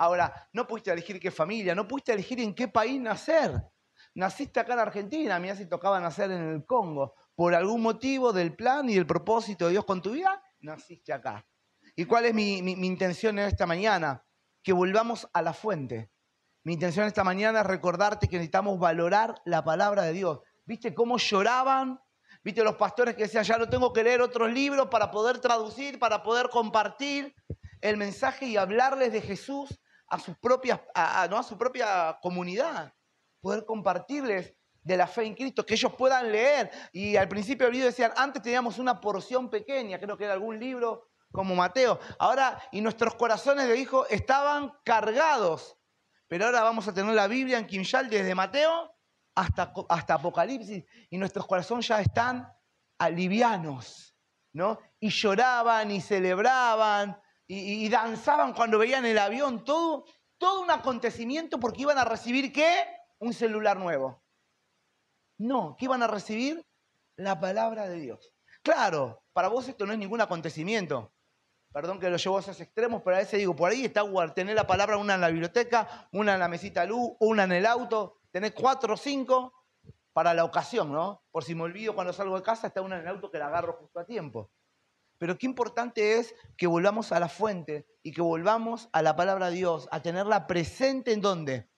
Ahora, no pudiste elegir qué familia, no pudiste elegir en qué país nacer. Naciste acá en Argentina, mirá si tocaba nacer en el Congo. Por algún motivo del plan y del propósito de Dios con tu vida, naciste acá. ¿Y cuál es mi intención en esta mañana? Que volvamos a la fuente. Mi intención esta mañana es recordarte que necesitamos valorar la palabra de Dios. ¿Viste cómo lloraban? ¿Viste los pastores que decían, ya no tengo que leer otros libros para poder traducir, para poder compartir el mensaje y hablarles de Jesús a su propia comunidad? Poder compartirles de la fe en Cristo, que ellos puedan leer. Y al principio del video decían, antes teníamos una porción pequeña, creo que era algún libro como Mateo. Ahora, y nuestros corazones de hijos estaban cargados. Pero ahora vamos a tener la Biblia en Kimshal desde Mateo hasta Apocalipsis. Y nuestros corazones ya están livianos, ¿no? Y lloraban y celebraban y danzaban cuando veían el avión. Todo un acontecimiento porque iban a recibir, ¿qué? Un celular nuevo. No, ¿qué iban a recibir? La palabra de Dios. Claro, para vos esto no es ningún acontecimiento. Perdón que lo llevo a esos extremos, pero a veces digo, por ahí está tener la palabra, una en la biblioteca, una en la mesita de luz, una en el auto. Tenés 4 o 5 para la ocasión, ¿no? Por si me olvido cuando salgo de casa, está una en el auto que la agarro justo a tiempo. Pero qué importante es que volvamos a la fuente y que volvamos a la palabra de Dios, a tenerla presente ¿en dónde?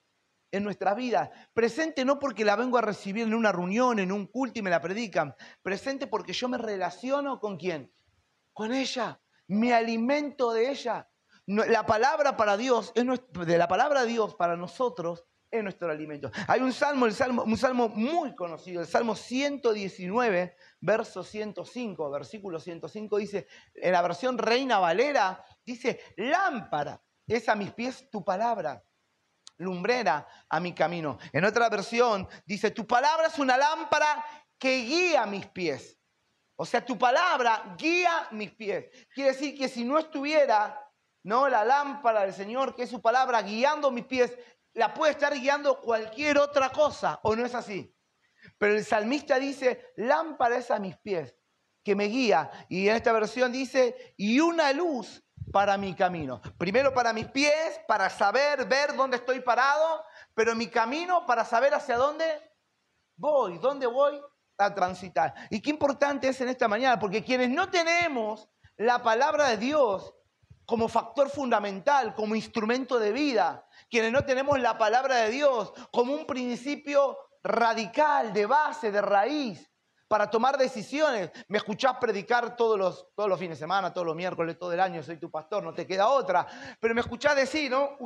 En nuestras vidas. Presente no porque la vengo a recibir en una reunión, en un culto y me la predican. Presente porque yo me relaciono ¿con quién? Con ella. Me alimento de ella. La palabra para Dios, de la palabra de Dios para nosotros es nuestro alimento. Hay un salmo muy conocido, el Salmo 119, versículo 105, dice, en la versión Reina Valera, dice, lámpara es a mis pies tu palabra, lumbrera a mi camino. En otra versión dice, tu palabra es una lámpara que guía mis pies. O sea, tu palabra guía mis pies. Quiere decir que si no estuviera, ¿no?, la lámpara del Señor, que es su palabra, guiando mis pies, la puede estar guiando cualquier otra cosa, ¿o no es así? Pero el salmista dice, lámpara es a mis pies, que me guía. Y en esta versión dice, y una luz para mi camino. Primero para mis pies, para saber, ver dónde estoy parado, pero mi camino para saber hacia dónde voy, dónde voy a transitar. Y qué importante es en esta mañana, porque quienes no tenemos la palabra de Dios como factor fundamental, como instrumento de vida, quienes no tenemos la palabra de Dios como un principio radical, de base, de raíz, para tomar decisiones. Me escuchás predicar todos los fines de semana, todos los miércoles, todo el año, soy tu pastor, no te queda otra. Pero me escuchás decir, ¿no?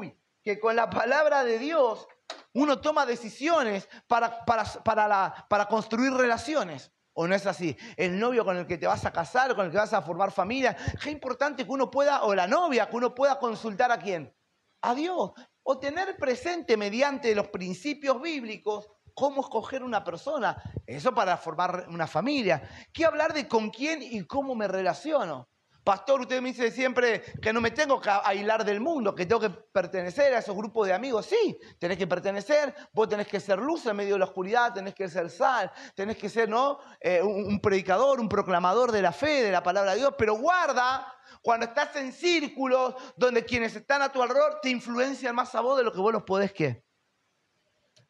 Que con la palabra de Dios uno toma decisiones para construir relaciones. ¿O no es así? El novio con el que te vas a casar, con el que vas a formar familia. Qué importante que uno pueda, o la novia, que uno pueda consultar ¿a quién? A Dios. O tener presente mediante los principios bíblicos cómo escoger una persona. Eso para formar una familia. ¿Qué hablar de con quién y cómo me relaciono? Pastor, usted me dice siempre que no me tengo que aislar del mundo, que tengo que pertenecer a esos grupos de amigos. Sí, tenés que pertenecer, vos tenés que ser luz en medio de la oscuridad, tenés que ser sal, tenés que ser, ¿no?, un predicador, un proclamador de la fe, de la palabra de Dios. Pero guarda cuando estás en círculos donde quienes están a tu alrededor te influencian más a vos de lo que vos los podés, ¿qué?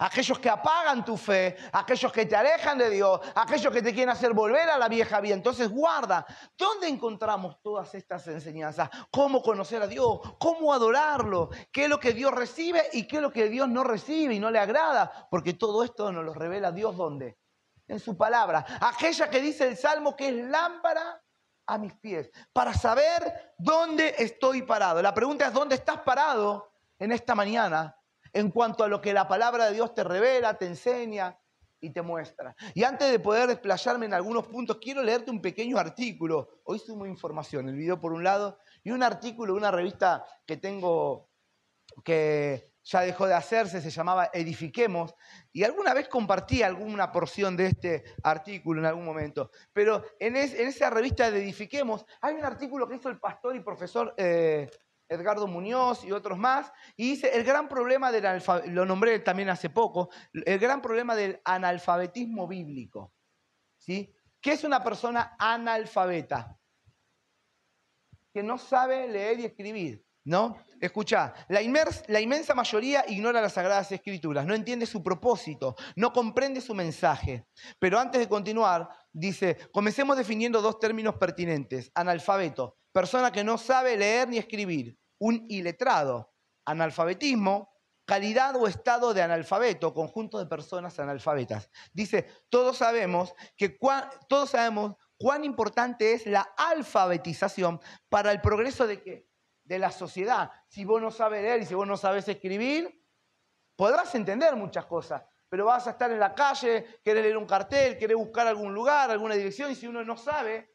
Aquellos que apagan tu fe, aquellos que te alejan de Dios, aquellos que te quieren hacer volver a la vieja vida. Entonces guarda, ¿dónde encontramos todas estas enseñanzas? ¿Cómo conocer a Dios? ¿Cómo adorarlo? ¿Qué es lo que Dios recibe y qué es lo que Dios no recibe y no le agrada? Porque todo esto nos lo revela Dios, ¿dónde? En su palabra. Aquella que dice el Salmo que es lámpara a mis pies, para saber dónde estoy parado. La pregunta es, ¿dónde estás parado en esta mañana? En cuanto a lo que la palabra de Dios te revela, te enseña y te muestra. Y antes de poder desplayarme en algunos puntos, quiero leerte un pequeño artículo. Hoy sumo información, el video por un lado, y un artículo de una revista que tengo que ya dejó de hacerse, se llamaba Edifiquemos, y alguna vez compartí alguna porción de este artículo en algún momento. Pero en esa revista de Edifiquemos hay un artículo que hizo el pastor y profesor Edgardo Muñoz y otros más, y dice, el gran problema del analfabetismo, lo nombré también hace poco, el gran problema del analfabetismo bíblico, ¿sí? ¿Qué es una persona analfabeta? Que no sabe leer y escribir. ¿No? Escuchá, la inmensa mayoría ignora las Sagradas Escrituras, no entiende su propósito, no comprende su mensaje. Pero antes de continuar, dice, comencemos definiendo dos términos pertinentes. Analfabeto, persona que no sabe leer ni escribir. Un iletrado, analfabetismo, calidad o estado de analfabeto, conjunto de personas analfabetas. Dice, todos sabemos cuán importante es la alfabetización para el progreso de ¿qué? De la sociedad. Si vos no sabes leer y si vos no sabes escribir, podrás entender muchas cosas, pero vas a estar en la calle, querés leer un cartel, querés buscar algún lugar, alguna dirección, y si uno no sabe,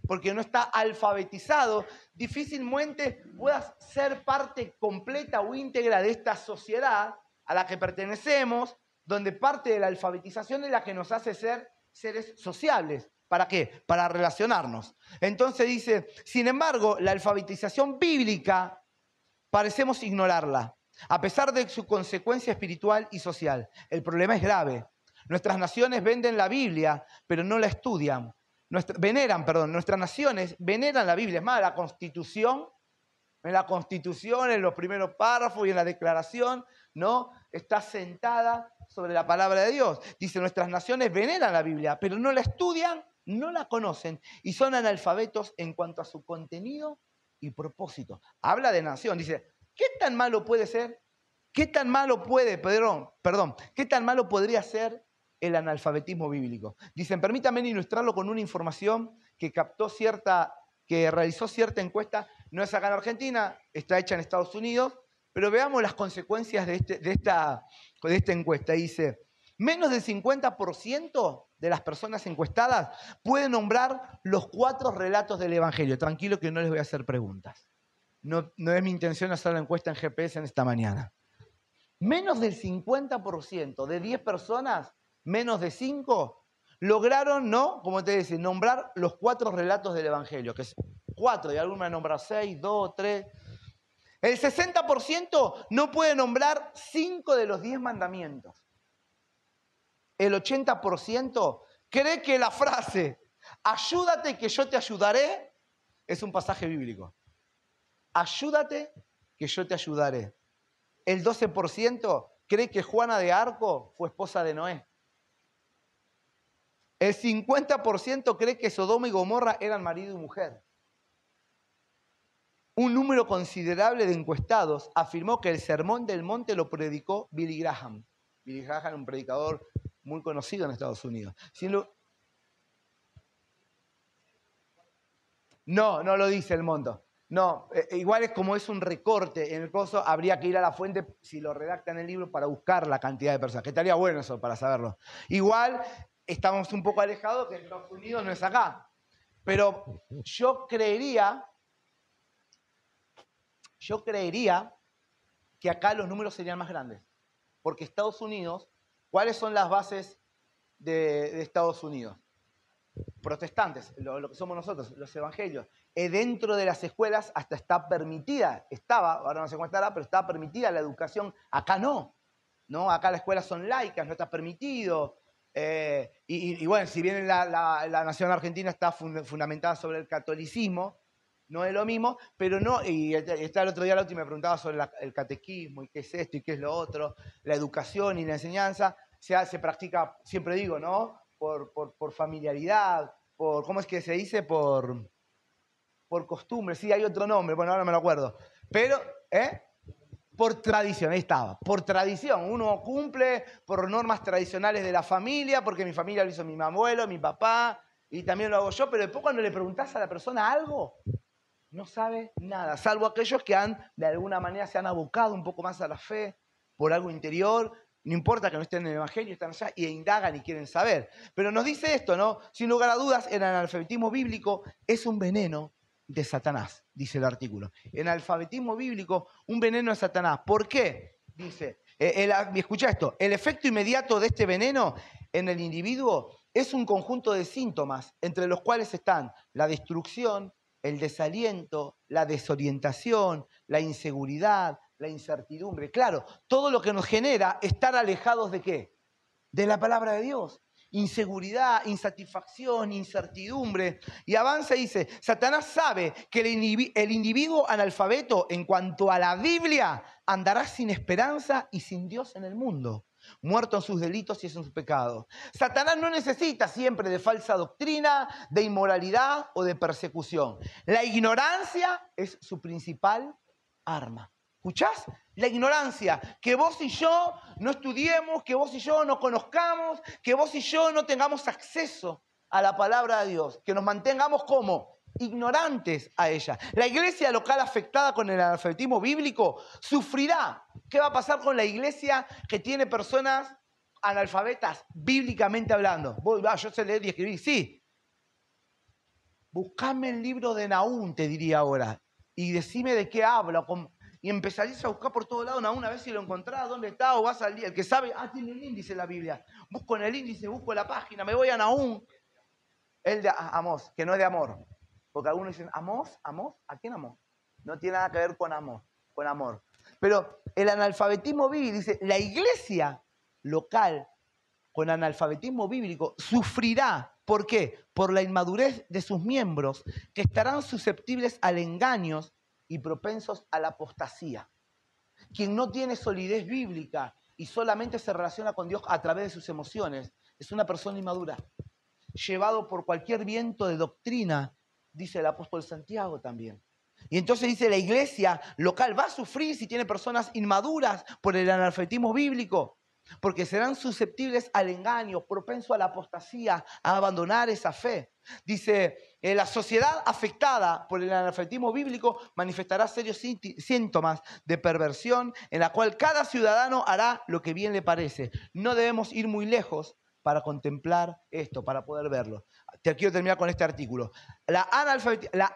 porque no está alfabetizado, difícilmente puedas ser parte completa o íntegra de esta sociedad a la que pertenecemos, donde parte de la alfabetización es la que nos hace ser seres sociables. ¿Para qué? Para relacionarnos. Entonces dice, sin embargo, la alfabetización bíblica parecemos ignorarla, a pesar de su consecuencia espiritual y social. El problema es grave. Nuestras naciones venden la Biblia, pero no la estudian. Nuestras naciones veneran la Biblia. Es más, en la Constitución, en los primeros párrafos y en la Declaración, ¿no? Está sentada sobre la palabra de Dios. Dice, nuestras naciones veneran la Biblia, pero no la estudian, no la conocen y son analfabetos en cuanto a su contenido y propósito. Habla de nación, dice, ¿qué tan malo puede ser? ¿Qué tan malo qué tan malo podría ser el analfabetismo bíblico? Dicen, permítanme ilustrarlo con una información que realizó cierta encuesta, no es acá en Argentina, está hecha en Estados Unidos, pero veamos las consecuencias de esta encuesta. Dice, menos del 50% de las personas encuestadas pueden nombrar los 4 relatos del Evangelio. Tranquilo que no les voy a hacer preguntas. No es mi intención hacer la encuesta en GPS en esta mañana. Menos del 50% de 10 personas, menos de 5, lograron, ¿no? Como te decía, nombrar los 4 relatos del Evangelio, que es 4, y alguna nombra 6, 2, 3. El 60% no puede nombrar 5 de los 10 mandamientos. El 80% cree que la frase, ayúdate que yo te ayudaré, es un pasaje bíblico. Ayúdate que yo te ayudaré. El 12% cree que Juana de Arco fue esposa de Noé. El 50% cree que Sodoma y Gomorra eran marido y mujer. Un número considerable de encuestados afirmó que el Sermón del Monte lo predicó Billy Graham. Billy Graham, un predicador muy conocido en Estados Unidos. No lo dice el monto. No, igual es como es un recorte en el coso, habría que ir a la fuente, si lo redacta en el libro, para buscar la cantidad de personas, que estaría bueno eso para saberlo. Igual estamos un poco alejados, que Estados Unidos no es acá. Pero yo creería que acá los números serían más grandes. Porque Estados Unidos, ¿cuáles son las bases de Estados Unidos? Protestantes, lo que somos nosotros, los evangelios. Dentro de las escuelas hasta está permitida, ahora no sé cómo estará, pero está permitida la educación. Acá no. Acá las escuelas son laicas, no está permitido. Y bueno, si bien la nación argentina está fundamentada sobre el catolicismo, no es lo mismo, pero no, y está el otro día Lauti me preguntaba sobre el catequismo y qué es esto y qué es lo otro, la educación y la enseñanza, se practica, siempre digo, ¿no? Por familiaridad, ¿cómo es que se dice? Por costumbre, sí, hay otro nombre, bueno, ahora me lo acuerdo, pero, por tradición, ahí estaba, por tradición, uno cumple por normas tradicionales de la familia, porque mi familia lo hizo mi abuelo, mi papá, y también lo hago yo, pero después cuando le preguntás a la persona algo, no sabe nada, salvo aquellos que de alguna manera se han abocado un poco más a la fe por algo interior, no importa que no estén en el Evangelio, están allá y indagan y quieren saber. Pero nos dice esto, ¿no? Sin lugar a dudas, el analfabetismo bíblico es un veneno de Satanás, dice el artículo. El analfabetismo bíblico, un veneno de Satanás. ¿Por qué? Dice, escucha esto, el efecto inmediato de este veneno en el individuo es un conjunto de síntomas, entre los cuales están la destrucción, el desaliento, la desorientación, la inseguridad, la incertidumbre. Claro, todo lo que nos genera estar alejados de ¿qué? De la palabra de Dios. inseguridad, insatisfacción, incertidumbre. Y avanza y dice, Satanás sabe que el individuo analfabeto en cuanto a la Biblia andará sin esperanza y sin Dios en el mundo, muerto en sus delitos y en sus pecados. Satanás no necesita siempre de falsa doctrina, de inmoralidad o de persecución. La ignorancia es su principal arma. ¿Escuchás? La ignorancia, que vos y yo no estudiemos, que vos y yo no conozcamos, que vos y yo no tengamos acceso a la palabra de Dios, que nos mantengamos como ignorantes a ella. La iglesia local afectada con el analfabetismo bíblico sufrirá. ¿Qué va a pasar con la iglesia que tiene personas analfabetas bíblicamente hablando? Yo sé leer y escribir, sí. Buscame el libro de Nahum, te diría ahora, y decime de qué habla. Y empezarías a buscar por todos lados Nahum, a ver si lo encontrás, dónde está, o vas al día. El que sabe, tiene el índice en la Biblia. Busco en el índice, busco en la página, me voy a Nahum. El de Amós, que no es de amor. Porque algunos dicen, ¿Amós? ¿A quién Amós? No tiene nada que ver con amor. Pero el analfabetismo bíblico, dice, la iglesia local con analfabetismo bíblico sufrirá. ¿Por qué? Por la inmadurez de sus miembros, que estarán susceptibles al engaño y propensos a la apostasía. Quien no tiene solidez bíblica y solamente se relaciona con Dios a través de sus emociones, es una persona inmadura, llevado por cualquier viento de doctrina, dice el apóstol Santiago también. Y entonces dice, la iglesia local va a sufrir si tiene personas inmaduras por el analfabetismo bíblico, porque serán susceptibles al engaño, propensos a la apostasía, a abandonar esa fe. Dice, la sociedad afectada por el analfabetismo bíblico manifestará serios síntomas de perversión en la cual cada ciudadano hará lo que bien le parece. No debemos ir muy lejos para contemplar esto, para poder verlo. Te quiero terminar con este artículo. La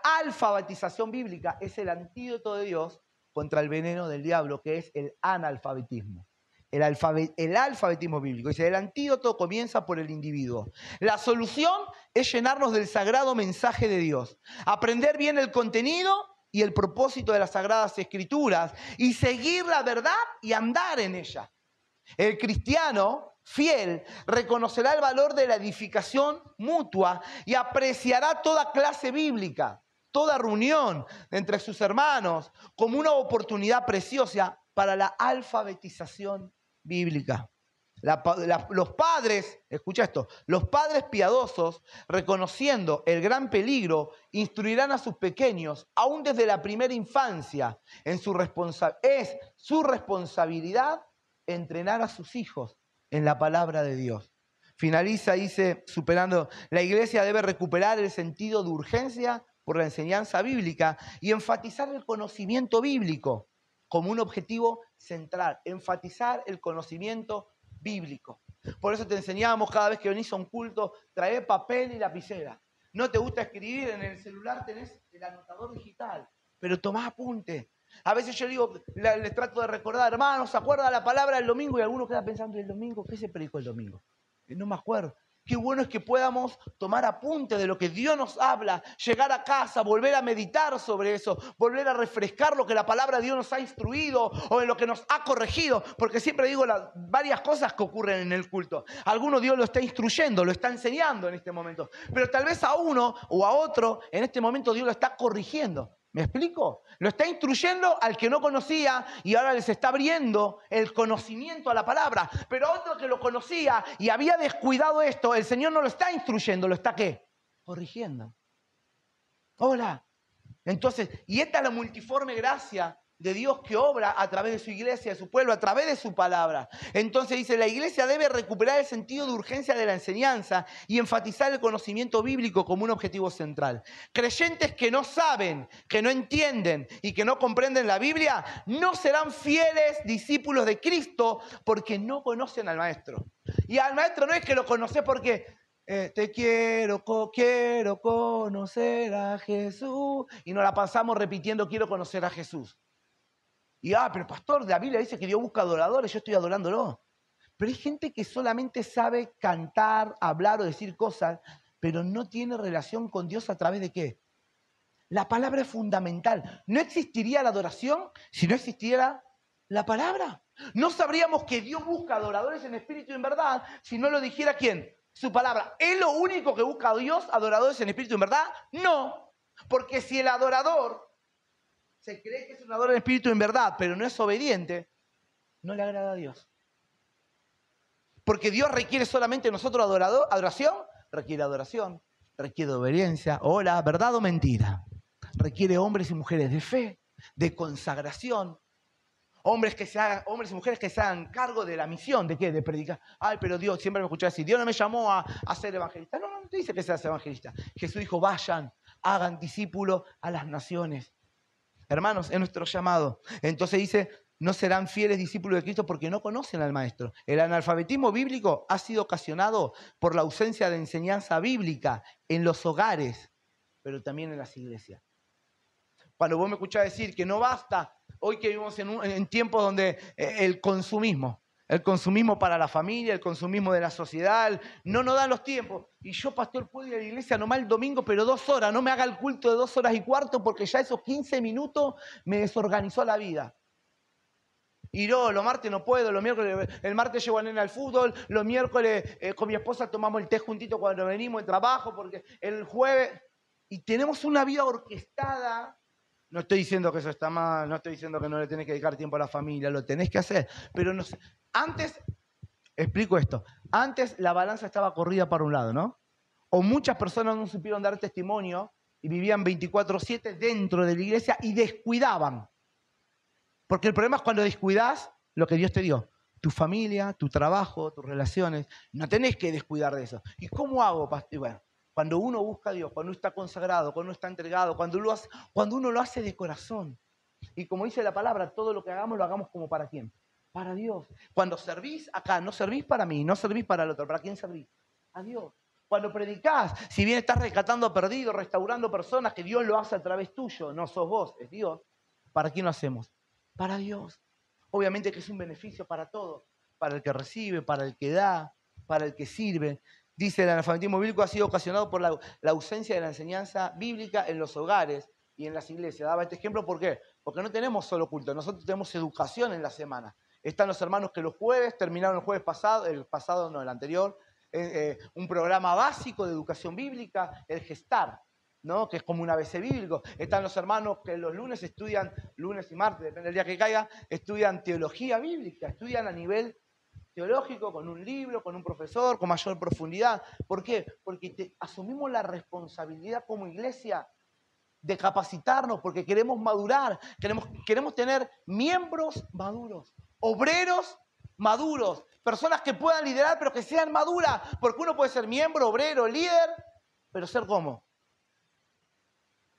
alfabetización bíblica es el antídoto de Dios contra el veneno del diablo, que es el analfabetismo. El alfabetismo bíblico. Dice, el antídoto comienza por el individuo. La solución es llenarnos del sagrado mensaje de Dios. Aprender bien el contenido y el propósito de las Sagradas Escrituras y seguir la verdad y andar en ella. El cristiano fiel reconocerá el valor de la edificación mutua y apreciará toda clase bíblica, toda reunión entre sus hermanos como una oportunidad preciosa para la alfabetización bíblica. Los padres, escucha esto, los padres piadosos, reconociendo el gran peligro, instruirán a sus pequeños, aún desde la primera infancia. Es su responsabilidad entrenar a sus hijos en la palabra de Dios. Finaliza, dice, superando, la iglesia debe recuperar el sentido de urgencia por la enseñanza bíblica y enfatizar el conocimiento bíblico como un objetivo central, enfatizar el conocimiento bíblico. Por eso te enseñamos cada vez que venís a un culto, traer papel y lapicera. No te gusta escribir, en el celular tenés el anotador digital, pero tomá apunte. A veces yo digo, les trato de recordar, hermanos, ¿se acuerda la palabra del domingo? Y alguno queda pensando, ¿el domingo? ¿Qué se predicó el domingo? No me acuerdo. Qué bueno es que podamos tomar apunte de lo que Dios nos habla, llegar a casa, volver a meditar sobre eso, volver a refrescar lo que la palabra de Dios nos ha instruido o en lo que nos ha corregido, porque siempre digo varias cosas que ocurren en el culto. Alguno Dios lo está instruyendo, lo está enseñando en este momento, pero tal vez a uno o a otro en este momento Dios lo está corrigiendo. ¿Me explico? Lo está instruyendo al que no conocía y ahora les está abriendo el conocimiento a la palabra. Pero a otro que lo conocía y había descuidado esto, el Señor no lo está instruyendo, lo está ¿qué? Corrigiendo. Hola. Entonces, y esta es la multiforme gracia de Dios que obra a través de su iglesia, de su pueblo, a través de su palabra. Entonces dice, la iglesia debe recuperar el sentido de urgencia de la enseñanza y enfatizar el conocimiento bíblico como un objetivo central. Creyentes que no saben, que no entienden y que no comprenden la Biblia, no serán fieles discípulos de Cristo porque no conocen al Maestro. Y al Maestro no es que lo conoces porque te quiero conocer a Jesús. Y nos la pasamos repitiendo, quiero conocer a Jesús. Y, pero pastor, la Biblia dice que Dios busca adoradores, yo estoy adorándolo. Pero hay gente que solamente sabe cantar, hablar o decir cosas, pero no tiene relación con Dios a través de ¿qué? La palabra es fundamental. No existiría la adoración si no existiera la palabra. No sabríamos que Dios busca adoradores en espíritu y en verdad si no lo dijera ¿quién? su palabra. ¿Es lo único que busca Dios, adoradores en espíritu y en verdad? No, porque si el adorador se cree que es un adorador en espíritu y en verdad, pero no es obediente, no le agrada a Dios. Porque Dios requiere solamente de nosotros adoración, requiere adoración, requiere obediencia. Hola, ¿verdad o mentira? Requiere hombres y mujeres de fe, de consagración. Hombres y mujeres que se hagan cargo de la misión. ¿De qué? De predicar. Ay, pero Dios, siempre me escuché decir, Dios no me llamó a ser evangelista. No te dice que seas evangelista. Jesús dijo, vayan, hagan discípulos a las naciones. Hermanos, es nuestro llamado. Entonces dice, no serán fieles discípulos de Cristo porque no conocen al Maestro. El analfabetismo bíblico ha sido ocasionado por la ausencia de enseñanza bíblica en los hogares, pero también en las iglesias. Cuando vos me escuchás decir que no basta, hoy que vivimos en tiempos donde el consumismo para la familia, el consumismo de la sociedad, no nos dan los tiempos. Y yo, pastor, puedo ir a la iglesia nomás el domingo, pero 2 horas, no me haga el culto de 2 horas y cuarto porque ya esos 15 minutos me desorganizó la vida. Y no, los martes no puedo, los miércoles, el martes llevo a nena al fútbol, los miércoles con mi esposa tomamos el té juntito cuando venimos de trabajo, porque el jueves, y tenemos una vida orquestada. No estoy diciendo que eso está mal, no estoy diciendo que no le tenés que dedicar tiempo a la familia, lo tenés que hacer. Pero no sé. Antes, explico esto, antes la balanza estaba corrida para un lado, ¿no? O muchas personas no supieron dar testimonio y vivían 24/7 dentro de la iglesia y descuidaban. Porque el problema es cuando descuidás lo que Dios te dio. Tu familia, tu trabajo, tus relaciones. No tenés que descuidar de eso. ¿Y cómo hago, pastor? Bueno, cuando uno busca a Dios, cuando uno está consagrado, cuando uno está entregado, cuando uno lo hace de corazón. Y como dice la palabra, todo lo que hagamos lo hagamos como para quién. Para Dios. Cuando servís acá, no servís para mí, no servís para el otro. ¿Para quién servís? A Dios. Cuando predicás, si bien estás rescatando a perdidos, restaurando personas, que Dios lo hace a través tuyo, no sos vos, es Dios. ¿Para quién lo hacemos? Para Dios. Obviamente que es un beneficio para todos. Para el que recibe, para el que da, para el que sirve. Dice, el analfabetismo bíblico ha sido ocasionado por la ausencia de la enseñanza bíblica en los hogares y en las iglesias. Daba este ejemplo, ¿por qué? Porque no tenemos solo culto, nosotros tenemos educación en la semana. Están los hermanos que los jueves, terminaron el jueves pasado, el anterior, un programa básico de educación bíblica, el Gestar, ¿no? Que es como un ABC bíblico. Están los hermanos que los lunes estudian, lunes y martes, depende del día que caiga, estudian teología bíblica, estudian a nivel teológico, con un libro, con un profesor, con mayor profundidad. ¿Por qué? Porque asumimos la responsabilidad como iglesia de capacitarnos, porque queremos madurar, queremos tener miembros maduros, obreros maduros, personas que puedan liderar, pero que sean maduras, porque uno puede ser miembro, obrero, líder, pero ser ¿cómo?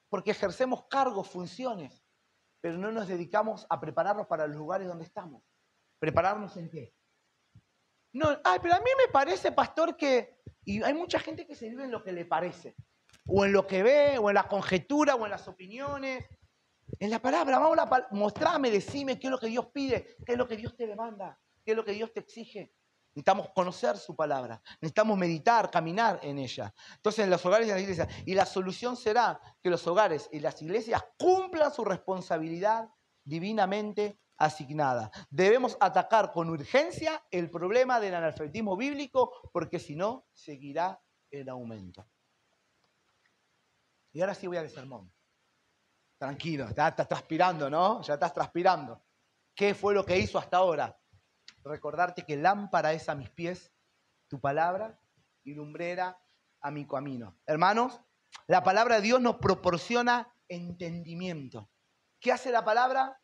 Porque ejercemos cargos, funciones, pero no nos dedicamos a prepararnos para los lugares donde estamos. ¿Prepararnos en qué? No, pero a mí me parece, pastor, que... Y hay mucha gente que se vive en lo que le parece. O en lo que ve, o en la conjetura, o en las opiniones. En la palabra, mostrame, decime qué es lo que Dios pide, qué es lo que Dios te demanda, qué es lo que Dios te exige. Necesitamos conocer su palabra, necesitamos meditar, caminar en ella. Entonces, en los hogares y en las iglesias. Y la solución será que los hogares y las iglesias cumplan su responsabilidad divinamente asignada. Debemos atacar con urgencia el problema del analfabetismo bíblico, porque si no, seguirá en aumento. Y ahora sí voy al sermón. Tranquilo, estás transpirando, ¿no? Ya estás transpirando. ¿Qué fue lo que hizo hasta ahora? Recordarte que lámpara es a mis pies tu palabra y lumbrera a mi camino. Hermanos, la palabra de Dios nos proporciona entendimiento. ¿Qué hace la palabra?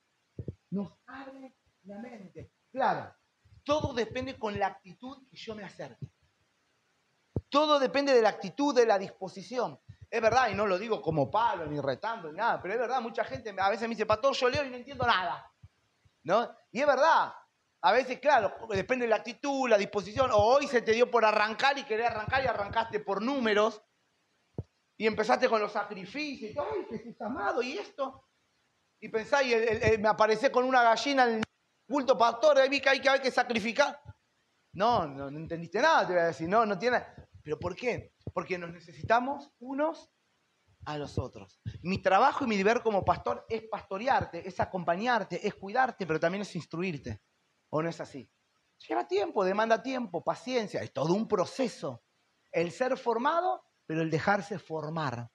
Nos abre la mente. Claro, todo depende con la actitud que yo me acerque. Todo depende de la actitud, de la disposición. Es verdad, y no lo digo como palo, ni retando, ni nada, pero es verdad, mucha gente a veces me dice, pastor, yo leo y no entiendo nada, ¿no? Y es verdad, a veces, claro, depende de la actitud, la disposición, o hoy se te dio por arrancar y querer arrancar y arrancaste por números, y empezaste con los sacrificios, y ¡ay, Jesús amado! ¿Y esto? Y pensá, y me aparecé con una gallina en el culto, pastor, ahí vi que hay que sacrificar. No entendiste nada, te voy a decir, no tiene... ¿Pero por qué? Porque nos necesitamos unos a los otros. Mi trabajo y mi deber como pastor es pastorearte, es acompañarte, es cuidarte, pero también es instruirte. ¿O no es así? Lleva tiempo, demanda tiempo, paciencia, es todo un proceso. el ser formado, pero el dejarse formar.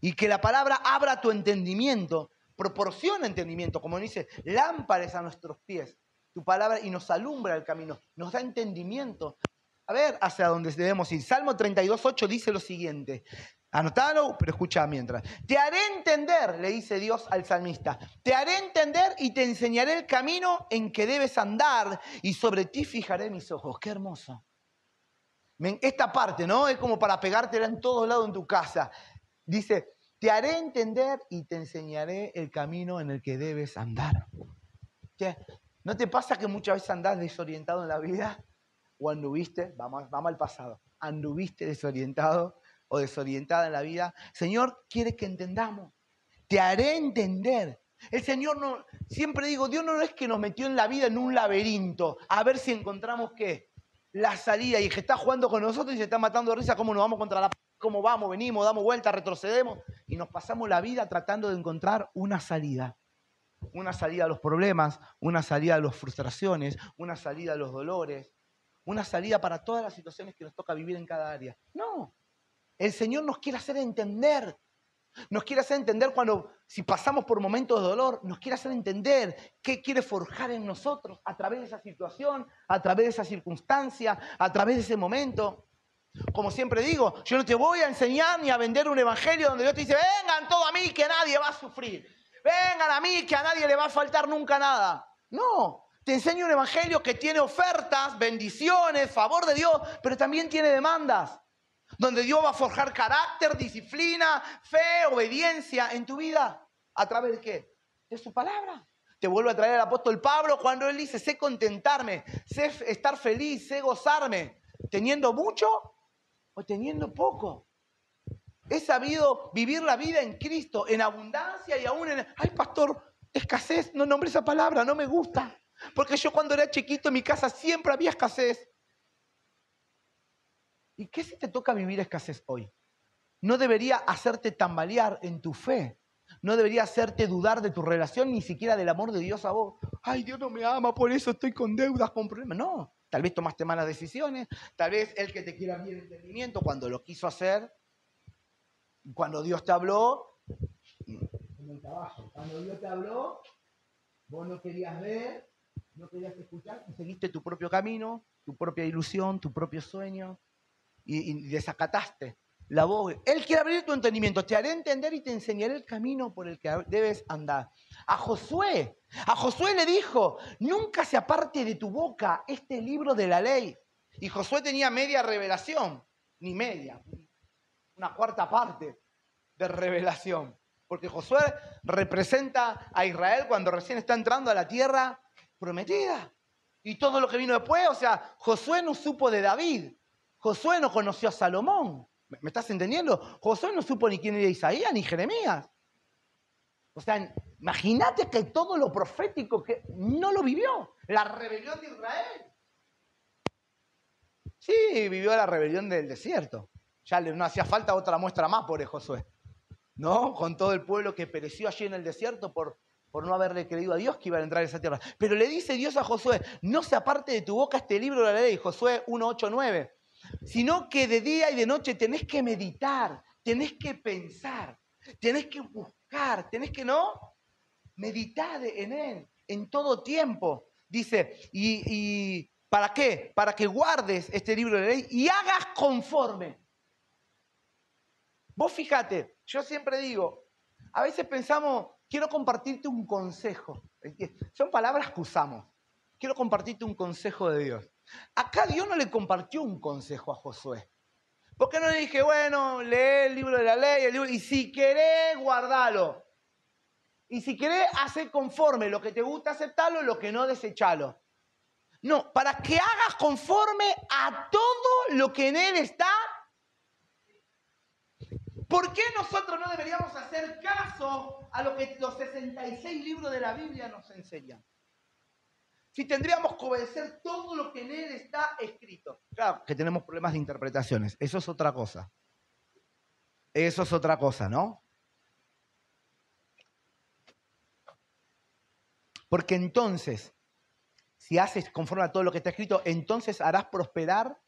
Y que la palabra abra tu entendimiento, proporciona entendimiento, como dice, lámparas a nuestros pies, tu palabra, y nos alumbra el camino, nos da entendimiento. A ver hacia dónde debemos ir. Salmo 32:8 dice lo siguiente. Anotalo, pero escucha mientras. Te haré entender, le dice Dios al salmista, te haré entender y te enseñaré el camino en que debes andar y sobre ti fijaré mis ojos. Qué hermoso. Esta parte, ¿no? Es como para pegártela en todos lados en tu casa. Dice, te haré entender y te enseñaré el camino en el que debes andar. ¿No te pasa que muchas veces andás desorientado en la vida? ¿O anduviste? Vamos al pasado. ¿Anduviste desorientado o desorientada en la vida? Señor quiere que entendamos. Te haré entender. El Señor no, siempre digo, Dios no es que nos metió en la vida en un laberinto, a ver si encontramos qué, la salida, y que está jugando con nosotros y se está matando de risa, cómo nos vamos contra la cómo vamos, venimos, damos vuelta, retrocedemos, y nos pasamos la vida tratando de encontrar una salida a los problemas, una salida a las frustraciones, una salida a los dolores, una salida para todas las situaciones que nos toca vivir en cada área. No, el Señor nos quiere hacer entender. Nos quiere hacer entender si pasamos por momentos de dolor, nos quiere hacer entender qué quiere forjar en nosotros a través de esa situación, a través de esa circunstancia, a través de ese momento. Como siempre digo, yo no te voy a enseñar ni a vender un evangelio donde Dios te dice, vengan todos a mí que nadie va a sufrir. Vengan a mí que a nadie le va a faltar nunca nada. No, te enseño un evangelio que tiene ofertas, bendiciones, favor de Dios, pero también tiene demandas. Donde Dios va a forjar carácter, disciplina, fe, obediencia en tu vida. ¿A través de qué? De su palabra. Te vuelvo a traer al apóstol Pablo cuando él dice, sé contentarme, sé estar feliz, sé gozarme, teniendo mucho o teniendo poco. He sabido vivir la vida en Cristo, en abundancia y aún en... Ay, pastor, escasez, no nombre esa palabra, no me gusta. Porque yo cuando era chiquito en mi casa siempre había escasez. ¿Y qué si te toca vivir escasez hoy? No debería hacerte tambalear en tu fe. No debería hacerte dudar de tu relación, ni siquiera del amor de Dios a vos. Ay, Dios no me ama, por eso estoy con deudas, con problemas. No, tal vez tomaste malas decisiones, tal vez el que te quiera abrir el entendimiento cuando lo quiso hacer, cuando Dios te habló, como el caballo, cuando Dios te habló, vos no querías ver, no querías escuchar, y seguiste tu propio camino, tu propia ilusión, tu propio sueño. Y desacataste la voz. Él quiere abrir tu entendimiento. Te haré entender y te enseñaré el camino por el que debes andar. A Josué le dijo, nunca se aparte de tu boca este libro de la ley. Y Josué tenía media revelación, ni media, una cuarta parte de revelación. Porque Josué representa a Israel cuando recién está entrando a la tierra prometida. Y todo lo que vino después, o sea, Josué no supo de David. Josué no conoció a Salomón. ¿Me estás entendiendo? Josué no supo ni quién era Isaías ni Jeremías. O sea, imagínate que todo lo profético que no lo vivió. La rebelión de Israel. Sí, vivió la rebelión del desierto. Ya no hacía falta otra muestra más por Josué. ¿No? Con todo el pueblo que pereció allí en el desierto por no haberle creído a Dios que iba a entrar en esa tierra. Pero le dice Dios a Josué, no se aparte de tu boca este libro de la ley, Josué 1:8-9. Sino que de día y de noche tenés que meditar, tenés que pensar, tenés que buscar, tenés que meditar en él en todo tiempo. Dice, ¿y para qué? Para que guardes este libro de la ley y hagas conforme. Vos fíjate, yo siempre digo, a veces pensamos, quiero compartirte un consejo. Son palabras que usamos. Quiero compartirte un consejo de Dios. Acá Dios no le compartió un consejo a Josué. ¿Por qué no le dije, bueno, lee el libro de la ley, y si querés, guardalo? Y si querés, hacer conforme, lo que te gusta aceptarlo, lo que no, desechalo. No, para que hagas conforme a todo lo que en él está. ¿Por qué nosotros no deberíamos hacer caso a lo que los 66 libros de la Biblia nos enseñan? Si tendríamos que obedecer todo lo que en él está escrito. Claro que tenemos problemas de interpretaciones. Eso es otra cosa. Eso es otra cosa, ¿no? Porque entonces, si haces conforme a todo lo que está escrito, entonces harás prosperar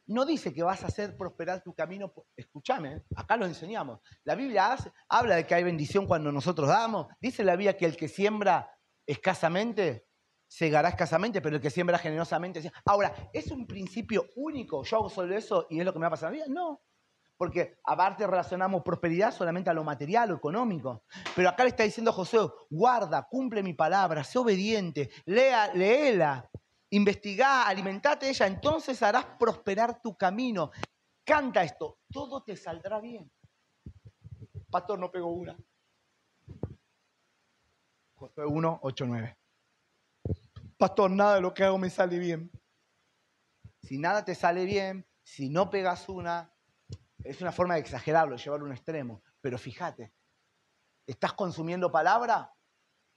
no dice que vas a hacer prosperar tu camino. Escúchame, acá lo enseñamos. La Biblia habla de que hay bendición cuando nosotros damos. Dice la Biblia que el que siembra escasamente, segará escasamente, pero el que siembra generosamente. Ahora, ¿es un principio único? ¿Yo hago solo eso y es lo que me va a pasar en la vida? No. Porque aparte relacionamos prosperidad solamente a lo material o económico. Pero acá le está diciendo a Josué, guarda, cumple mi palabra, sé obediente, léela, investigá, alimentate de ella, entonces harás prosperar tu camino. Canta esto, todo te saldrá bien. Pastor, no pegó una. Josué 1, 8, 9. Pastor, nada de lo que hago me sale bien. Si nada te sale bien, si no pegas una, es una forma de exagerarlo, llevarlo a un extremo. Pero fíjate, ¿estás consumiendo palabra?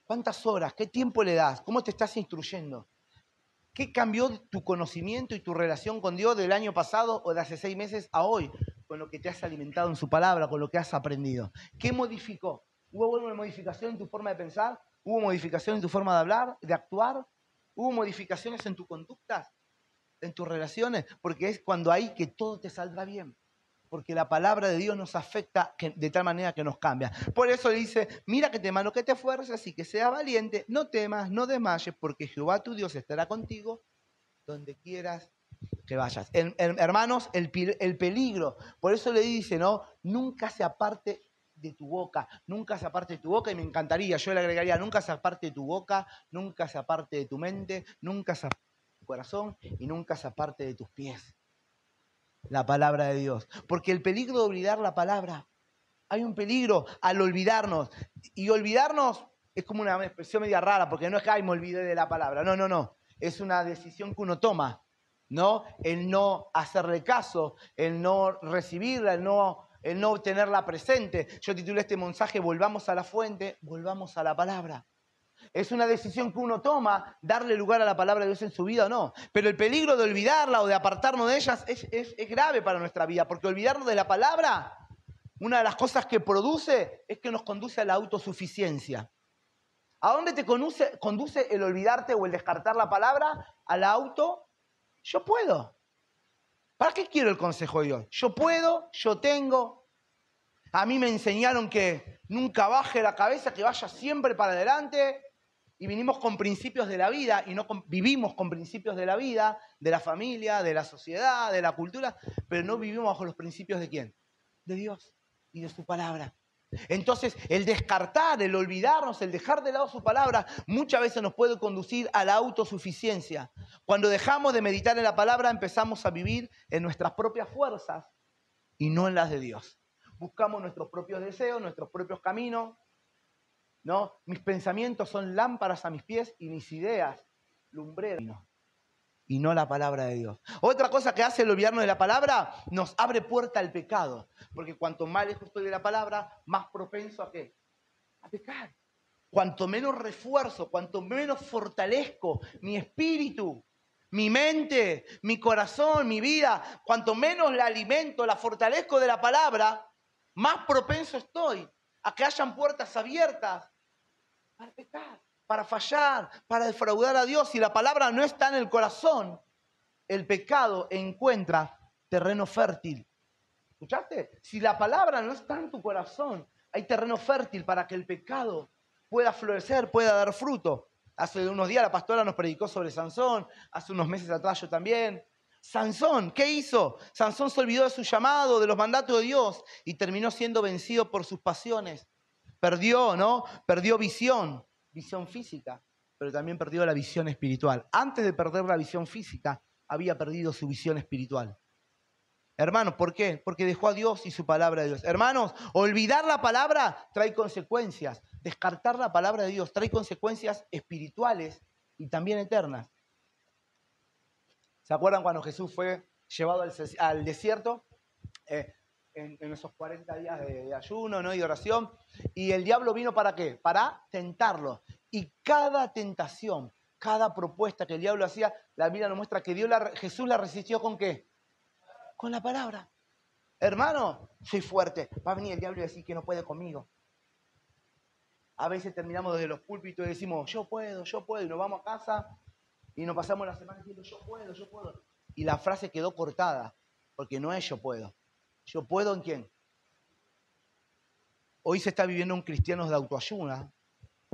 ¿Cuántas horas? ¿Qué tiempo le das? ¿Cómo te estás instruyendo? ¿Qué cambió tu conocimiento y tu relación con Dios del año pasado o de hace 6 meses a hoy? Con lo que te has alimentado en su palabra, con lo que has aprendido. ¿Qué modificó? ¿Hubo una modificación en tu forma de pensar? ¿Hubo modificación en tu forma de hablar, de actuar? ¿Hubo modificaciones en tu conducta, en tus relaciones? Porque es cuando hay que todo te saldrá bien. Porque la palabra de Dios nos afecta de tal manera que nos cambia. Por eso dice, mira que te mando que te esfuerces y que seas valiente, no temas, no desmayes, porque Jehová tu Dios estará contigo donde quieras que vayas. Hermanos, el peligro, por eso le dice, ¿no? Nunca se aparte de tu boca, nunca se aparte de tu boca, y me encantaría, yo le agregaría, nunca se aparte de tu boca, nunca se aparte de tu mente, nunca se aparte de tu corazón y nunca se aparte de tus pies. La palabra de Dios. Porque el peligro de olvidar la palabra, hay un peligro al olvidarnos. Y olvidarnos es como una expresión media rara, porque no es que ay, me olvidé de la palabra. No, no, no. Es una decisión que uno toma, ¿no? El no hacerle caso, el no recibirla, el no tenerla presente. Yo titulé este mensaje, volvamos a la fuente, volvamos a la palabra. Es una decisión que uno toma, darle lugar a la palabra de Dios en su vida o no. Pero el peligro de olvidarla o de apartarnos de ellas es grave para nuestra vida, porque olvidarnos de la palabra, una de las cosas que produce es que nos conduce a la autosuficiencia. ¿A dónde te conduce el olvidarte o el descartar la palabra? A la yo puedo. ¿Para qué quiero el consejo de Dios? Yo puedo, yo tengo. A mí me enseñaron que nunca baje la cabeza, que vaya siempre para adelante. Y vinimos con principios de la vida y no vivimos con principios de la vida, de la familia, de la sociedad, de la cultura, pero no vivimos bajo los principios de ¿quién? De Dios y de su palabra. Entonces, el descartar, el olvidarnos, el dejar de lado su palabra, muchas veces nos puede conducir a la autosuficiencia. Cuando dejamos de meditar en la palabra, empezamos a vivir en nuestras propias fuerzas y no en las de Dios. Buscamos nuestros propios deseos, nuestros propios caminos, ¿no? Mis pensamientos son lámparas a mis pies y mis ideas lumbreras. Y no la palabra de Dios. Otra cosa que hace el olvidarnos de la palabra, nos abre puerta al pecado. Porque cuanto más lejos estoy de la palabra, más propenso a ¿qué? A pecar. Cuanto menos refuerzo, cuanto menos fortalezco mi espíritu, mi mente, mi corazón, mi vida, cuanto menos la alimento, la fortalezco de la palabra, más propenso estoy a que hayan puertas abiertas para pecar, para fallar, para defraudar a Dios. Si la palabra no está en el corazón, el pecado encuentra terreno fértil. ¿Escuchaste? Si la palabra no está en tu corazón, hay terreno fértil para que el pecado pueda florecer, pueda dar fruto. Hace unos días la pastora nos predicó sobre Sansón, hace unos meses atrás yo también. Sansón, ¿qué hizo? Sansón se olvidó de su llamado, de los mandatos de Dios y terminó siendo vencido por sus pasiones. Perdió, ¿no? Perdió visión física, pero también perdió la visión espiritual. Antes de perder la visión física, había perdido su visión espiritual. Hermanos, ¿por qué? Porque dejó a Dios y su palabra de Dios. Hermanos, olvidar la palabra trae consecuencias. Descartar la palabra de Dios trae consecuencias espirituales y también eternas. ¿Se acuerdan cuando Jesús fue llevado al desierto? En esos 40 días de ayuno, ¿no? Y de oración. Y el diablo vino ¿para qué? Para tentarlo. Y cada tentación, cada propuesta que el diablo hacía, la Biblia nos muestra que Jesús la resistió ¿con qué? Con la palabra. Hermano, soy fuerte. Va a venir el diablo y decir que no puede conmigo. A veces terminamos desde los púlpitos y decimos, yo puedo, y nos vamos a casa y nos pasamos la semana diciendo, yo puedo. y la frase quedó cortada, porque no es yo puedo. ¿Yo puedo en quién? Hoy se está viviendo un cristiano de autoayuda,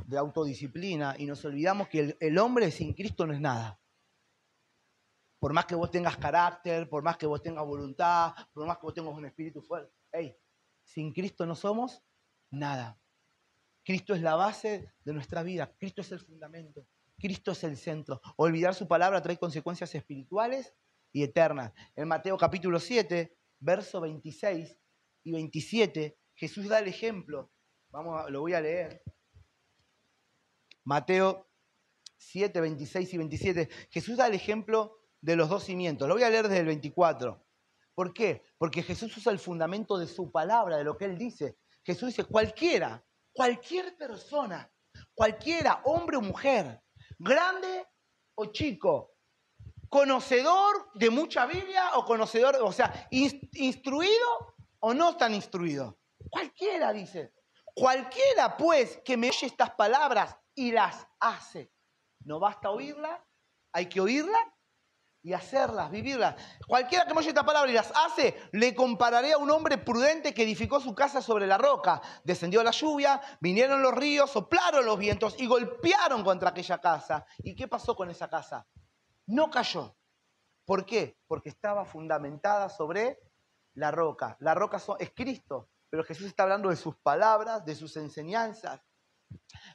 de autodisciplina, y nos olvidamos que el hombre sin Cristo no es nada. Por más que vos tengas carácter, por más que vos tengas voluntad, por más que vos tengas un espíritu fuerte, hey, sin Cristo no somos nada. Cristo es la base de nuestra vida, Cristo es el fundamento, Cristo es el centro. Olvidar su palabra trae consecuencias espirituales y eternas. En Mateo capítulo 7, versos 26 y 27, Jesús da el ejemplo. Lo voy a leer. Mateo 7, 26 y 27. Jesús da el ejemplo de los dos cimientos. Lo voy a leer desde el 24. ¿Por qué? Porque Jesús usa el fundamento de su palabra, de lo que Él dice. Jesús dice, cualquier persona, cualquiera, hombre o mujer, grande o chico, conocedor de mucha Biblia o conocedor, o sea, instruido o no tan instruido. Cualquiera, dice. Cualquiera, pues, que me oye estas palabras y las hace. No basta oírlas, hay que oírlas y hacerlas, vivirlas. Cualquiera que me oye esta palabra y las hace, le compararé a un hombre prudente que edificó su casa sobre la roca. Descendió la lluvia, vinieron los ríos, soplaron los vientos y golpearon contra aquella casa. ¿Y qué pasó con esa casa? No cayó. ¿Por qué? Porque estaba fundamentada sobre la roca. La roca es Cristo, pero Jesús está hablando de sus palabras, de sus enseñanzas.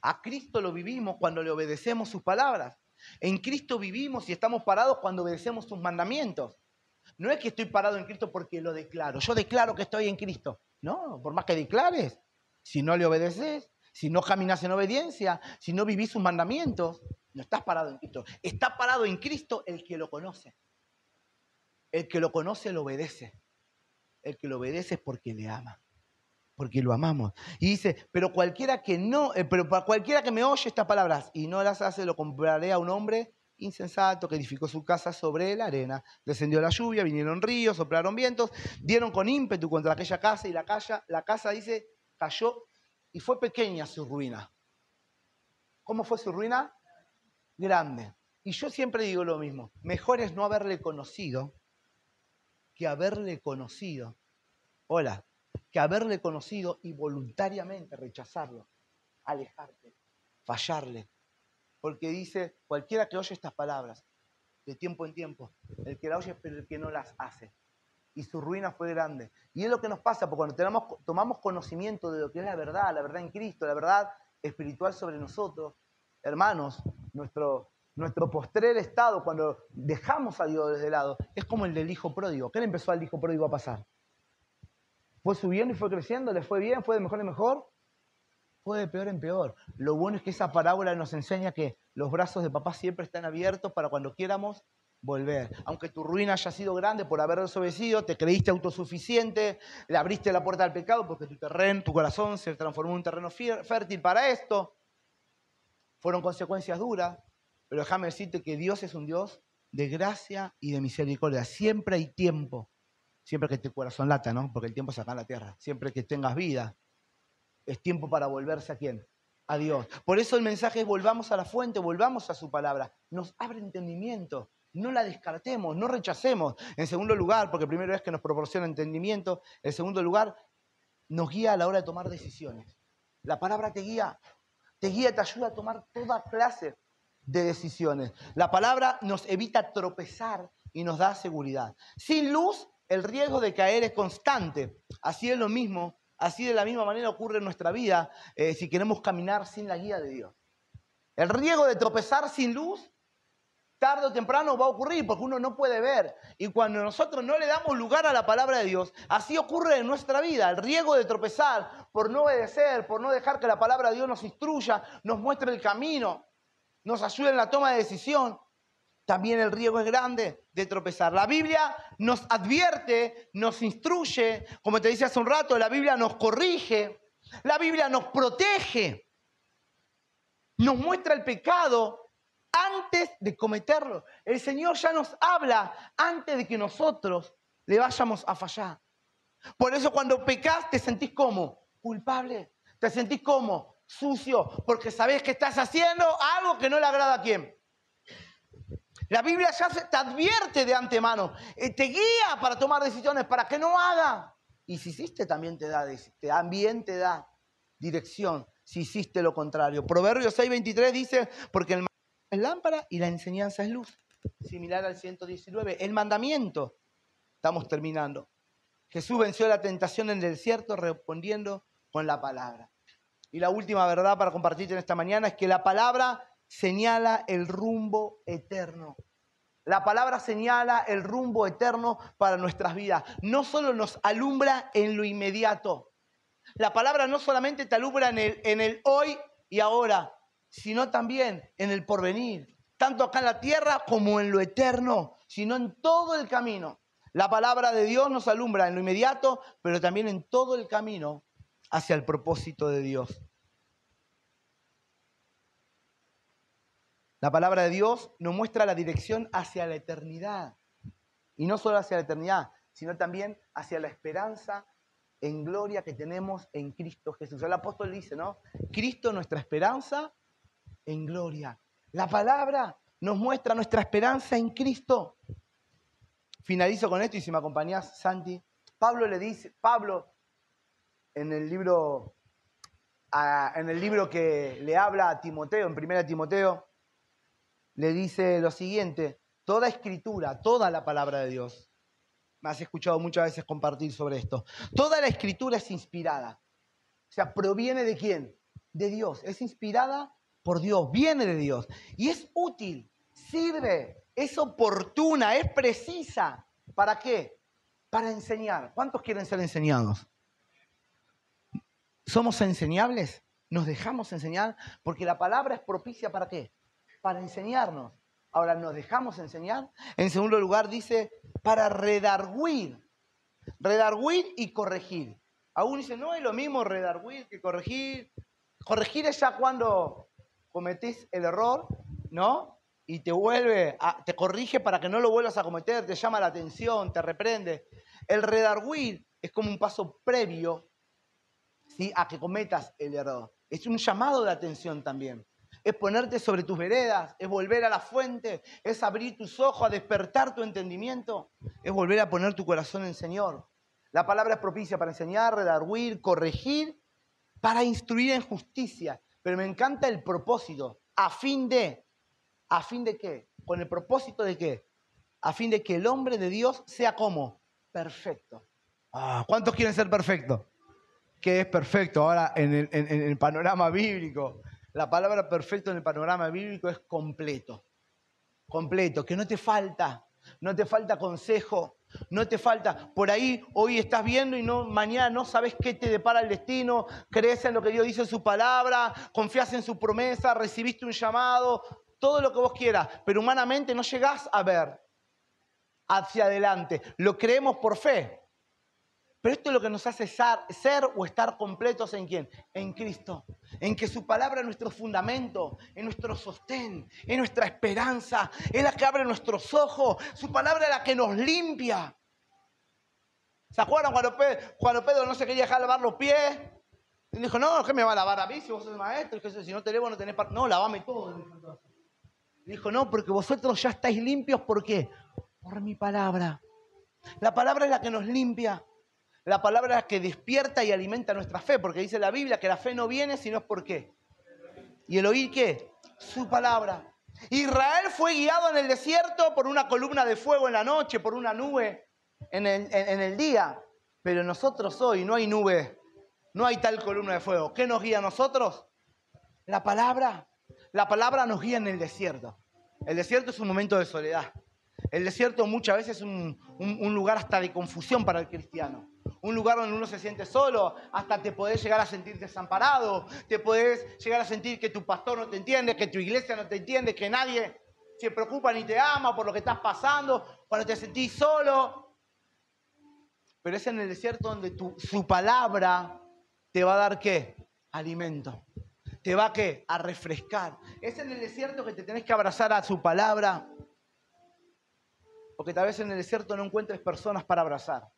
A Cristo lo vivimos cuando le obedecemos sus palabras. En Cristo vivimos y estamos parados cuando obedecemos sus mandamientos. No es que estoy parado en Cristo porque lo declaro. Yo declaro que estoy en Cristo. No, por más que declares, si no le obedeces, si no caminas en obediencia, si no vivís sus mandamientos, no estás parado en Cristo. Está parado en Cristo el que lo conoce. El que lo conoce lo obedece. El que lo obedece es porque le ama. Porque lo amamos. Y dice, pero cualquiera que me oye estas palabras y no las hace, lo compararé a un hombre insensato que edificó su casa sobre la arena. Descendió la lluvia, vinieron ríos, soplaron vientos, dieron con ímpetu contra aquella casa y la casa dice, cayó y fue pequeña su ruina. ¿Cómo fue su ruina? Grande. Y yo siempre digo lo mismo, mejor es no haberle conocido que haberle conocido. Hola. Que haberle conocido y voluntariamente rechazarlo, alejarte, fallarle. Porque dice, cualquiera que oye estas palabras, de tiempo en tiempo, el que la oye pero el que no las hace. Y su ruina fue grande. Y es lo que nos pasa, porque cuando tomamos conocimiento de lo que es la verdad en Cristo, la verdad espiritual sobre nosotros, hermanos, nuestro postrer estado, cuando dejamos a Dios desde lado, es como el del hijo pródigo. ¿Qué le empezó al hijo pródigo a pasar? Fue subiendo y fue creciendo, le fue bien, fue de mejor en mejor, fue de peor en peor. Lo bueno es que esa parábola nos enseña que los brazos de papá siempre están abiertos para cuando quieramos volver. Aunque tu ruina haya sido grande por haber desobedecido, te creíste autosuficiente, le abriste la puerta al pecado porque tu corazón se transformó en un terreno fértil para esto. Fueron consecuencias duras, pero déjame decirte que Dios es un Dios de gracia y de misericordia. Siempre hay tiempo. Siempre que tu corazón lata, ¿no? Porque el tiempo es acá en la tierra. Siempre que tengas vida, es tiempo para volverse ¿a quién? A Dios. Por eso el mensaje es volvamos a la fuente, volvamos a su palabra. Nos abre entendimiento. No la descartemos, no rechacemos. En segundo lugar, porque primero es que nos proporciona entendimiento. En segundo lugar, nos guía a la hora de tomar decisiones. La palabra te guía, te ayuda a tomar toda clase de decisiones. La palabra nos evita tropezar y nos da seguridad. Sin luz, el riesgo de caer es constante. Así es lo mismo, así de la misma manera ocurre en nuestra vida si queremos caminar sin la guía de Dios. El riesgo de tropezar sin luz, tarde o temprano va a ocurrir porque uno no puede ver. Y cuando nosotros no le damos lugar a la palabra de Dios, así ocurre en nuestra vida. El riesgo de tropezar por no obedecer, por no dejar que la palabra de Dios nos instruya, nos muestre el camino, nos ayude en la toma de decisión. También el riesgo es grande de tropezar. La Biblia nos advierte, nos instruye, como te decía hace un rato, la Biblia nos corrige, la Biblia nos protege, nos muestra el pecado antes de cometerlo. El Señor ya nos habla antes de que nosotros le vayamos a fallar. Por eso cuando pecas te sentís como culpable, te sentís como sucio, porque sabés que estás haciendo algo que no le agrada a quién. La Biblia ya te advierte de antemano, te guía para tomar decisiones, para que no haga. Y si hiciste, también te da dirección si hiciste lo contrario. Proverbios 6:23 dice, porque el mandamiento es lámpara y la enseñanza es luz. Similar al 119. El mandamiento, estamos terminando. Jesús venció la tentación en el desierto respondiendo con la palabra. Y la última verdad para compartirte en esta mañana es que la palabra señala el rumbo eterno. La palabra señala el rumbo eterno para nuestras vidas. No solo nos alumbra en lo inmediato. La palabra no solamente te alumbra en el hoy y ahora, sino también en el porvenir. Tanto acá en la tierra como en lo eterno, sino en todo el camino. La palabra de Dios nos alumbra en lo inmediato, pero también en todo el camino hacia el propósito de Dios. La palabra de Dios nos muestra la dirección hacia la eternidad. Y no solo hacia la eternidad, sino también hacia la esperanza en gloria que tenemos en Cristo Jesús. El apóstol dice, ¿no? Cristo nuestra esperanza en gloria. La palabra nos muestra nuestra esperanza en Cristo. Finalizo con esto y si me acompañás, Santi. Pablo en el libro que le habla a Timoteo, en 1 Timoteo, le dice lo siguiente: toda escritura, toda la palabra de Dios. Me has escuchado muchas veces compartir sobre esto. Toda la escritura es inspirada. O sea, ¿proviene de quién? De Dios. Es inspirada por Dios, viene de Dios. Y es útil, sirve, es oportuna, es precisa. ¿Para qué? Para enseñar. ¿Cuántos quieren ser enseñados? ¿Somos enseñables? ¿Nos dejamos enseñar? Porque la palabra es propicia ¿para qué? Para enseñarnos. Ahora, ¿nos dejamos enseñar? En segundo lugar dice, para redarguir. Redarguir y corregir. Algunos dicen, no es lo mismo redarguir que corregir. Corregir es ya cuando cometís el error, ¿no? Y te corrige para que no lo vuelvas a cometer, te llama la atención, te reprende. El redarguir es como un paso previo, ¿sí?, a que cometas el error. Es un llamado de atención también. Es ponerte sobre tus veredas, es volver a la fuente, es abrir tus ojos, a despertar tu entendimiento, es volver a poner tu corazón en el Señor. La palabra es propicia para enseñar, redarguir, corregir, para instruir en justicia. Pero me encanta el propósito. ¿A fin de qué? ¿Con el propósito de qué? A fin de que el hombre de Dios sea como perfecto. ¿Cuántos quieren ser perfectos? ¿Qué es perfecto? Ahora, en el panorama bíblico, la palabra perfecto en el panorama bíblico es completo. Completo, que no te falta consejo, no te falta. Por ahí hoy estás viendo y mañana no sabes qué te depara el destino, crees en lo que Dios dice en su palabra, confías en su promesa, recibiste un llamado, todo lo que vos quieras, pero humanamente no llegás a ver hacia adelante. Lo creemos por fe. Pero esto es lo que nos hace ser o estar completos ¿en quién? En Cristo. En que su palabra es nuestro fundamento, es nuestro sostén, es nuestra esperanza, es la que abre nuestros ojos. Su palabra es la que nos limpia. ¿Se acuerdan cuando Pedro no se quería dejar lavar los pies? Y dijo, no, ¿qué me va a lavar a mí si vos sos el maestro? Y si no te levo no tenés parte. No, lavame todo. Y dijo, no, porque vosotros ya estáis limpios. ¿Por qué? Por mi palabra. La palabra es la que nos limpia. La palabra es la que despierta y alimenta nuestra fe, porque dice la Biblia que la fe no viene sino es por qué. ¿Y el oír qué? Su palabra. Israel fue guiado en el desierto por una columna de fuego en la noche, por una nube en el día. Pero nosotros hoy no hay nube, no hay tal columna de fuego. ¿Qué nos guía a nosotros? La palabra. La palabra nos guía en el desierto. El desierto es un momento de soledad. El desierto muchas veces es un lugar hasta de confusión para el cristiano. Un lugar donde uno se siente solo, hasta te podés llegar a sentir desamparado, te podés llegar a sentir que tu pastor no te entiende, que tu iglesia no te entiende, que nadie se preocupa ni te ama por lo que estás pasando, cuando te sentís solo. Pero es en el desierto donde su palabra te va a dar ¿qué? Alimento. Te va ¿qué? A refrescar. Es en el desierto que te tenés que abrazar a su palabra. Porque tal vez en el desierto no encuentres personas para abrazar.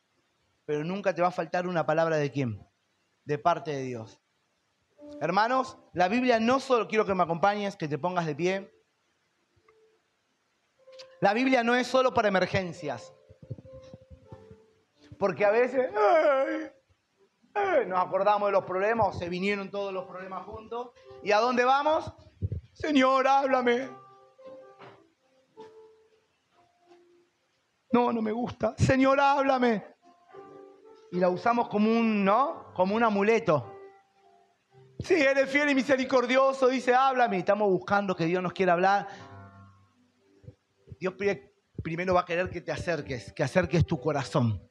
Pero nunca te va a faltar una palabra de quién, de parte de Dios. Hermanos, la Biblia no solo, quiero que me acompañes, que te pongas de pie. La Biblia no es solo para emergencias. Porque a veces nos acordamos de los problemas, o se vinieron todos los problemas juntos. ¿Y a dónde vamos? Señor, háblame. No me gusta. Señor, háblame. Y la usamos como como un amuleto. Sí, eres fiel y misericordioso, dice, háblame. Y estamos buscando que Dios nos quiera hablar. Dios primero va a querer que acerques tu corazón,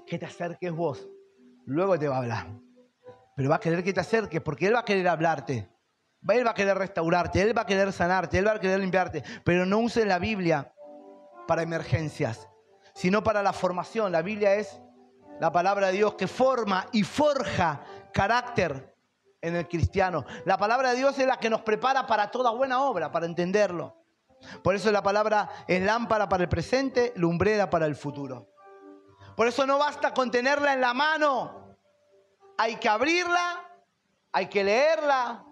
que te acerques vos. Luego te va a hablar. Pero va a querer que te acerques porque Él va a querer hablarte. Él va a querer restaurarte, Él va a querer sanarte, Él va a querer limpiarte. Pero no uses la Biblia para emergencias, sino para la formación. La Biblia es la palabra de Dios que forma y forja carácter en el cristiano. La palabra de Dios es la que nos prepara para toda buena obra, para entenderlo. Por eso la palabra es lámpara para el presente, lumbrera para el futuro. Por eso no basta con tenerla en la mano. Hay que abrirla, hay que leerla,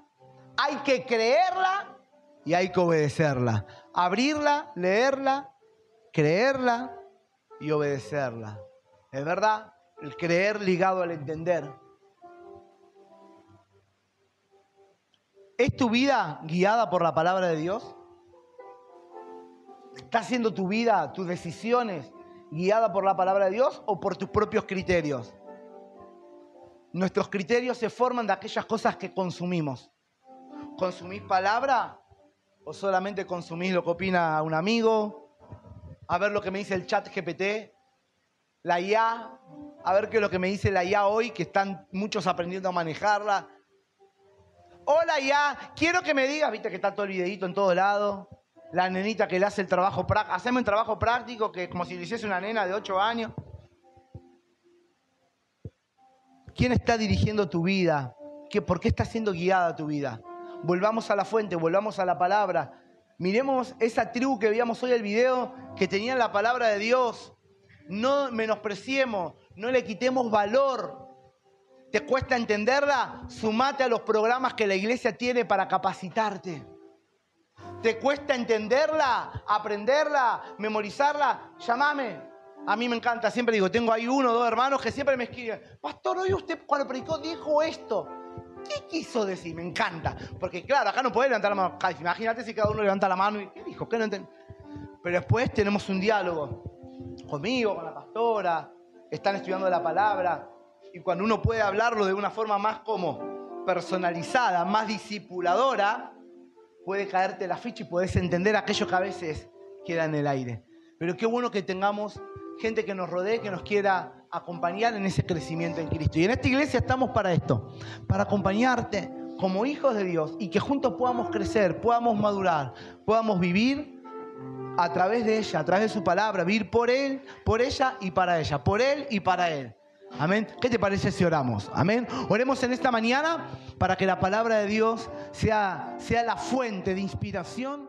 hay que creerla y hay que obedecerla. Abrirla, leerla, creerla y obedecerla. ¿Es verdad? El creer ligado al entender. ¿Es tu vida guiada por la palabra de Dios? ¿Está siendo tu vida, tus decisiones guiada por la palabra de Dios o por tus propios criterios? Nuestros criterios se forman de aquellas cosas que consumimos. ¿Consumís palabra o solamente consumís lo que opina un amigo? A ver lo que me dice el chat GPT, la IA, a ver qué es lo que me dice la IA hoy, que están muchos aprendiendo a manejarla. Hola IA, quiero que me digas, viste que está todo el videíto en todo lado. La nenita que le hace el trabajo práctico. Haceme un trabajo práctico que como si lo hiciese una nena de 8 años. ¿Quién está dirigiendo tu vida? ¿Por qué está siendo guiada tu vida? Volvamos a la fuente, volvamos a la palabra. Miremos esa tribu que veíamos hoy en el video, que tenían la palabra de Dios. No menospreciemos, no le quitemos valor. ¿Te cuesta entenderla? Sumate a los programas que la iglesia tiene para capacitarte. ¿Te cuesta entenderla, aprenderla, memorizarla? Llámame. A mí me encanta, siempre digo, tengo ahí 1 o 2 hermanos que siempre me escriben, pastor, hoy usted cuando predicó dijo esto. ¿Qué quiso decir? Me encanta. Porque claro, acá no podés levantar la mano. Imagínate si cada uno levanta la mano y ¿qué dijo? ¿Qué no entiendo? Pero después tenemos un diálogo conmigo, con la pastora, están estudiando la palabra. Y cuando uno puede hablarlo de una forma más como personalizada, más discipuladora, puede caerte la ficha y podés entender aquello que a veces queda en el aire. Pero qué bueno que tengamos gente que nos rodee, que nos quiera acompañar en ese crecimiento en Cristo. Y en esta iglesia estamos para esto, para acompañarte como hijos de Dios y que juntos podamos crecer, podamos madurar, podamos vivir a través de ella, a través de su palabra, vivir por Él, por ella y para ella, por Él y para Él. Amén. ¿Qué te parece si oramos? Amén. Oremos en esta mañana para que la palabra de Dios sea la fuente de inspiración